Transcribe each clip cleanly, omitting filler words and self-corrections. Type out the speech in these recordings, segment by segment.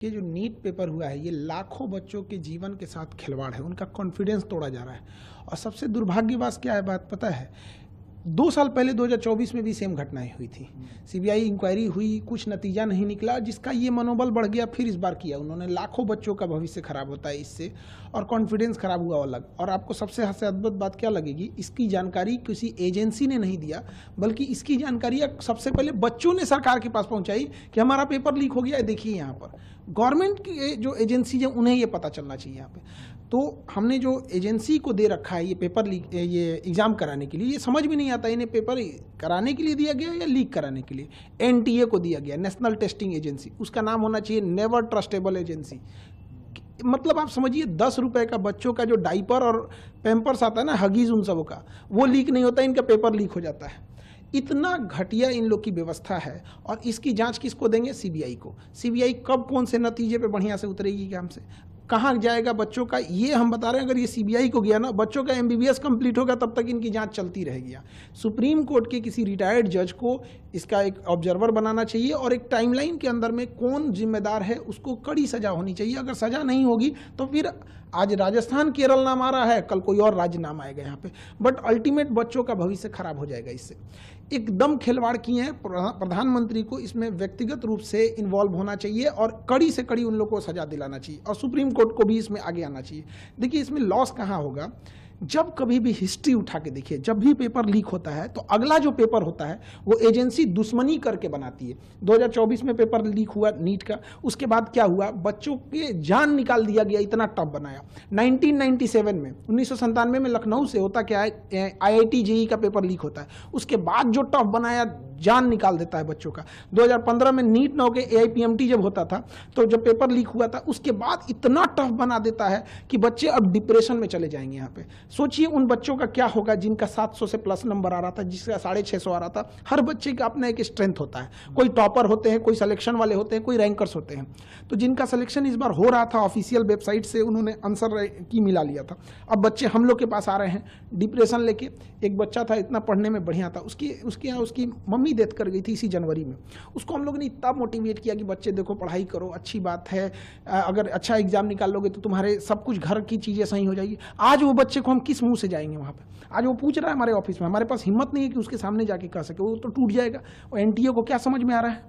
ये जो NEET paper हुआ है, ये लाखों बच्चों के जीवन के साथ खिलवाड़ है, उनका कॉन्फिडेंस तोड़ा जा रहा है। और सबसे दुर्भाग्य क्या है बात पता है, 2 साल पहले 2024 में भी सेम घटनाएं हुई थी। सीबीआई इंक्वायरी हुई, कुछ नतीजा नहीं निकला, जिसका ये मनोबल बढ़ गया। फिर इस बार किया उन्होंने, लाखों बच्चों का भविष्य खराब होता है इससे, और कॉन्फिडेंस खराब हुआ अलग। और आपको सबसे अद्भुत बात क्या लगेगी, इसकी जानकारी किसी एजेंसी ने नहीं दिया, बल्कि इसकी जानकारी सबसे पहले बच्चों ने सरकार के पास पहुंचाई कि हमारा पेपर लीक हो गया है, देखिए यहाँ पर। गवर्नमेंट की जो एजेंसी है उन्हें ये पता चलना चाहिए यहाँ पे। तो हमने जो एजेंसी को दे रखा है ये पेपर लीक, ये एग्ज़ाम कराने के लिए, ये समझ में नहीं आता इन्हें पेपर कराने के लिए दिया गया या लीक कराने के लिए। एनटीए को दिया गया, नेशनल टेस्टिंग एजेंसी, उसका नाम होना चाहिए नेवर ट्रस्टेबल एजेंसी। मतलब आप समझिए 10 रुपए का बच्चों का जो डाइपर और पैम्पर्स आता है ना, हगीज उन सबों का, वो लीक नहीं होता, इनका पेपर लीक हो जाता है। इतना घटिया इन लोग की व्यवस्था है। और इसकी जांच किसको देंगे? सीबीआई को। सीबीआई कब कौन से नतीजे पे बढ़िया से उतरेगी काम से, कहाँ जाएगा बच्चों का, ये हम बता रहे हैं। अगर ये सीबीआई को गया ना, बच्चों का एमबीबीएस कंप्लीट होगा, तब तक इनकी जांच चलती रहेगी। सुप्रीम कोर्ट के किसी रिटायर्ड जज को इसका एक ऑब्जर्वर बनाना चाहिए, और एक टाइमलाइन के अंदर में कौन जिम्मेदार है उसको कड़ी सजा होनी चाहिए। अगर सजा नहीं होगी तो फिर आज राजस्थान केरल नाम आ रहा है, कल कोई और राज्य नाम आएगा यहाँ पे, बट अल्टीमेट बच्चों का भविष्य खराब हो जाएगा इससे। एकदम खिलवाड़ किए हैं। प्रधानमंत्री को इसमें व्यक्तिगत रूप से इन्वॉल्व होना चाहिए, और कड़ी से कड़ी उन लोगों को सजा दिलाना चाहिए, और सुप्रीम कोर्ट को भी इसमें आगे आना चाहिए। देखिए इसमें लॉस कहाँ होगा, जब कभी भी हिस्ट्री उठा के देखिए, जब भी पेपर लीक होता है तो अगला जो पेपर होता है वो एजेंसी दुश्मनी करके बनाती है। 2024 में पेपर लीक हुआ नीट का, उसके बाद क्या हुआ, बच्चों के जान निकाल दिया गया, इतना टफ बनाया। 1997 में 1997 में लखनऊ से होता क्या है, आईआईटी जेईई का पेपर लीक होता है, उसके बाद जो टफ बनाया, जान निकाल देता है बच्चों का। 2015 में नीट न होके एआईपीएमटी जब होता था, तो जब पेपर लीक हुआ था, उसके बाद इतना टफ बना देता है कि बच्चे अब डिप्रेशन में चले जाएंगे। यहाँ पे सोचिए उन बच्चों का क्या होगा जिनका 700 से प्लस नंबर आ रहा था, जिसका 650 आ रहा था। हर बच्चे का अपना एक स्ट्रेंथ होता है, कोई टॉपर होते हैं, कोई सिलेक्शन वाले होते हैं, कोई रैंकर्स होते हैं। तो जिनका सिलेक्शन इस बार हो रहा था, ऑफिशियल वेबसाइट से उन्होंने आंसर की मिला लिया था, अब बच्चे हम लोग के पास आ रहे हैं डिप्रेशन लेके। एक बच्चा था, इतना पढ़ने में बढ़िया था, उसकी मम्मी डेथ कर गई थी इसी जनवरी में। उसको हम लोग ने इतना मोटिवेट किया कि बच्चे देखो पढ़ाई करो, अच्छी बात है, अगर अच्छा एग्जाम निकाल लोगे तो तुम्हारे सब कुछ घर की चीजें सही हो जाएगी। आज वो बच्चे को हम किस मुंह से जाएंगे वहां पे? आज वो पूछ रहा है हमारे ऑफिस में, हमारे पास हिम्मत नहीं है कि उसके सामने जाके कह सके, वो तो टूट जाएगा। और एनटीए को क्या समझ में आ रहा है?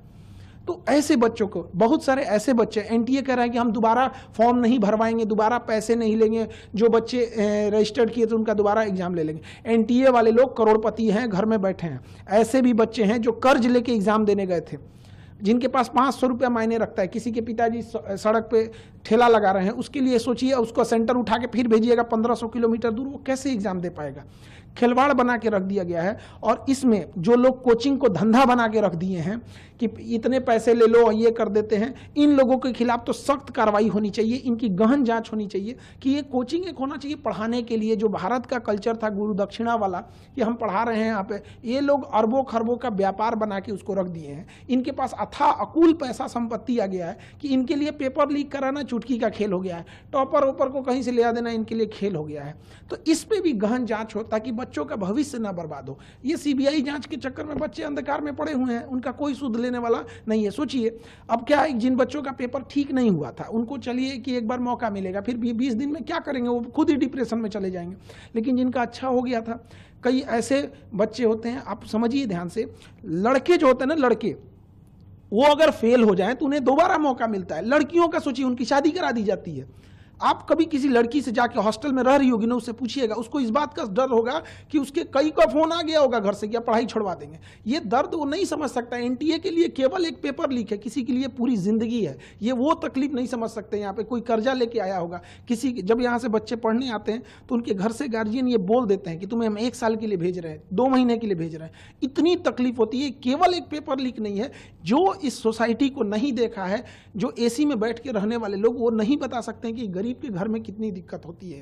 तो ऐसे बच्चों को, बहुत सारे ऐसे बच्चे, एनटीए कह रहा है कि हम दोबारा फॉर्म नहीं भरवाएंगे, दोबारा पैसे नहीं लेंगे, जो बच्चे रजिस्टर्ड किए तो उनका दोबारा एग्जाम ले लेंगे। एनटीए वाले लोग करोड़पति हैं, घर में बैठे हैं। ऐसे भी बच्चे हैं जो कर्ज लेके एग्जाम देने गए थे, जिनके पास 500 रुपया मायने रखता है। किसी के पिताजी सड़क पे ठेला लगा रहे हैं, उसके लिए सोचिए, उसको सेंटर उठा के फिर भेजिएगा 1500 किलोमीटर दूर, वो कैसे एग्जाम दे पाएगा? खिलवाड़ बना के रख दिया गया है। और इसमें जो लोग कोचिंग को धंधा बना के रख दिए हैं कि इतने पैसे ले लो, ये कर देते हैं, इन लोगों के खिलाफ तो सख्त कार्रवाई होनी चाहिए। इनकी गहन जांच होनी चाहिए कि ये कोचिंग एक होना चाहिए पढ़ाने के लिए। जो भारत का कल्चर था गुरु दक्षिणा वाला, कि हम पढ़ा रहे हैं यहाँ पे, ये लोग अरबों खरबों का व्यापार बना के उसको रख दिए हैं। इनके पास अथाह अकूल पैसा संपत्ति आ गया है कि इनके लिए पेपर लीक कराना चुटकी का खेल हो गया है। टॉपर ओपर को कहीं से ले आ देना इनके लिए खेल हो गया है। तो इस पे भी गहन जांच हो, ताकि बच्चों का भविष्य ना बर्बाद हो। ये सीबीआई जांच के चक्कर में बच्चे अंधकार में पड़े हुए हैं, उनका कोई सुध लेने वाला नहीं है। सोचिए अब क्या है, जिन बच्चों का पेपर ठीक नहीं हुआ था उनको चलिए कि एक बार मौका मिलेगा, फिर 20 दिन में क्या करेंगे, वो खुद ही डिप्रेशन में चले जाएंगे। लेकिन जिनका अच्छा हो गया था, कई ऐसे बच्चे होते हैं, आप समझिए ध्यान से, लड़के जो होते हैं ना, लड़के वो अगर फेल हो जाएं तो उन्हें दोबारा मौका मिलता है। लड़कियों का सोचिए, उनकी शादी करा दी जाती है। आप कभी किसी लड़की से जाके हॉस्टल में रह रही होगी ना, उससे पूछिएगा, उसको इस बात का डर होगा कि उसके कई का फोन आ गया होगा घर से, क्या पढ़ाई छुड़वा देंगे। ये दर्द वो नहीं समझ सकता। एनटीए के लिए केवल एक पेपर लीक है, किसी के लिए पूरी जिंदगी है। ये वो तकलीफ नहीं समझ सकते। यहाँ पे कोई कर्जा लेके आया होगा, किसी जब यहाँ से बच्चे पढ़ने आते हैं तो उनके घर से गार्जियन ये बोल देते हैं कि तुम्हें हम 1 साल के लिए भेज रहे हैं, 2 महीने के लिए भेज रहे हैं। इतनी तकलीफ होती है। केवल एक पेपर लीक नहीं है। जो इस सोसाइटी को नहीं देखा है, जो एसी में बैठ के रहने वाले लोग, वो नहीं बता सकते हैं कि गरीब के घर में कितनी दिक्कत होती है यहाँ।